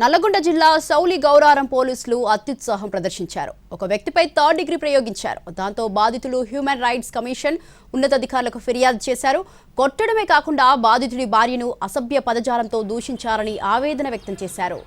నల్లగొండ జిల్లా సౌలి గౌరారం పోలీసులు అత్యుత్సాహం ప్రదర్శించారు. ఒక వ్యక్తిపై థర్డ్ డిగ్రీ ప్రయోగించారు. దాంతో బాధితులు హ్యూమన్ రైట్స్ కమిషన్ ఉన్నతాధికారులకు ఫిర్యాదు చేశారు. కొట్టడమే కాకుండా బాధితుడి భార్యను అసభ్య పదజాలంతో దూషించారని ఆవేదన వ్యక్తం చేశారు.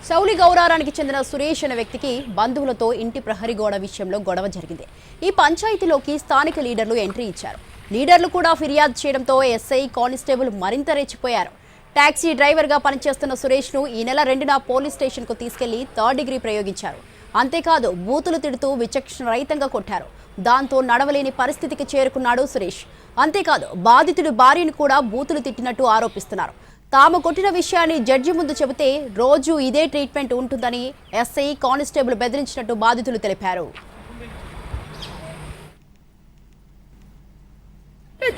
సౌలి గౌరారానికి చెందిన సురేష్ అనే వ్యక్తికి బంధువులతో ఇంటి ప్రహరీ గోడ విషయంలో గొడవ జరిగింది. ఈ పంచాయతీలోకి స్థానిక లీడర్లు ఎంట్రీ ఇచ్చారు. లీడర్లు కూడా ఫిర్యాదు చేయడంతో ఎస్ఐ, కానిస్టేబుల్ మరింత రెచ్చిపోయారు. టాక్సీ డ్రైవర్గా పనిచేస్తున్న సురేష్ను ఈ నెల 2న పోలీస్ స్టేషన్కు తీసుకెళ్లి థర్డ్ డిగ్రీ ప్రయోగించారు. అంతేకాదు బూతులు తిడుతూ విచక్షణ రహితంగా కొట్టారు. దాంతో నడవలేని పరిస్థితికి చేరుకున్నాడు సురేష్. అంతేకాదు బాధితుడి భార్యను కూడా బూతులు తిట్టినట్టు ఆరోపిస్తున్నారు. తాము కొట్టిన విషయాన్ని జడ్జి ముందు చెబితే రోజు ఇదే ట్రీట్మెంట్ ఉంటుందని ఎస్ఐ, కానిస్టేబుల్ బెదిరించినట్టు బాధితులు తెలిపారు.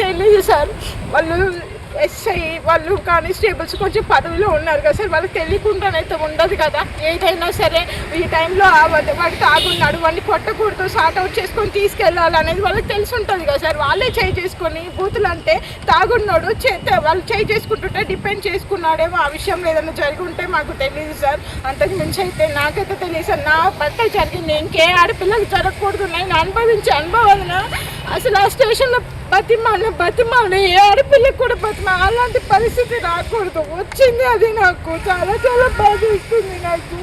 తెలియదు సార్, వాళ్ళు ఎస్ఐ వాళ్ళు కానిస్టేబుల్స్ కొంచెం పదవిలో ఉన్నారు కదా సార్, వాళ్ళకి తెలియకుండానైతే ఉండదు కదా. ఏదైనా సరే ఈ టైంలో వాడు తాగున్నాడు, వాడిని కొట్టకూడదు, సార్ట్ అవుట్ చేసుకొని తీసుకెళ్ళాలనేది వాళ్ళకి తెలిసి ఉంటుంది కదా సార్. వాళ్ళే చేయి చేసుకొని బూతులు అంటే తాగున్నాడు వాళ్ళు చేయి చేసుకుంటుంటే డిపెండ్ చేసుకున్నాడేమో. ఆ విషయంలో ఏదైనా జరిగి ఉంటే మాకు తెలియదు సార్. అంతకు మించి అయితే నాకైతే తెలియదు సార్. నా పట్ల జరిగింది ఇంకే ఆడపిల్లకి జరగకూడదు. నేను అనుభవించే అనుభవాలను అసలు ఆ స్టేషన్లో బతిమాలను ఏ ఆడపిల్లకి కూడా అలాంటి పరిస్థితి రాకూడదు. వచ్చింది అది నాకు చాలా చాలా బాధిస్తుంది. నాకు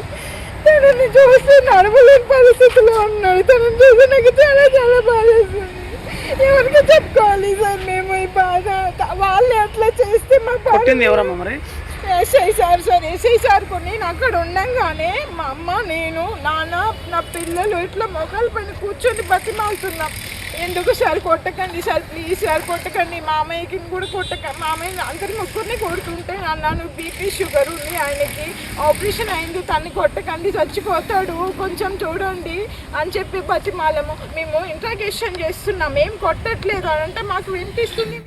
తనని చూస్తే నడవలేని పరిస్థితిలో ఉన్నాడు. తనని చూస్తే నాకు చాలా చాలా బాధేస్తుంది. ఎవరికి చెప్పుకోవాలి సార్ మేము ఈ బాధ? వాళ్ళు అట్లా చేస్తే మాకు ఎస్ఐ సార్ కొన్ని అక్కడ ఉండగానే మా అమ్మ, నేను, నాన్న, నా పిల్లలు ఇట్లా మొక్కల పైన కూర్చొని బతిమాలుతున్నాం. ఎందుకు సార్ కొట్టకండి సార్, ప్లీజ్ సార్ కొట్టకండి, మామయ్యకి కూడా కొట్టకండి. మామయ్య అందరి ముగ్గురిని కొడుతుంటే అన్నాను బీపీ షుగర్ ఉంది, ఆయనకి ఆపరేషన్ అయింది, తన్ని కొట్టకండి చచ్చిపోతాడు, కొంచెం చూడండి అని చెప్పి బతిమాలము. మేము ఇంట్రాగేషన్ చేస్తున్నాం, ఏం కొట్టట్లేదు అని అంటే మాకు వినిపిస్తుంది.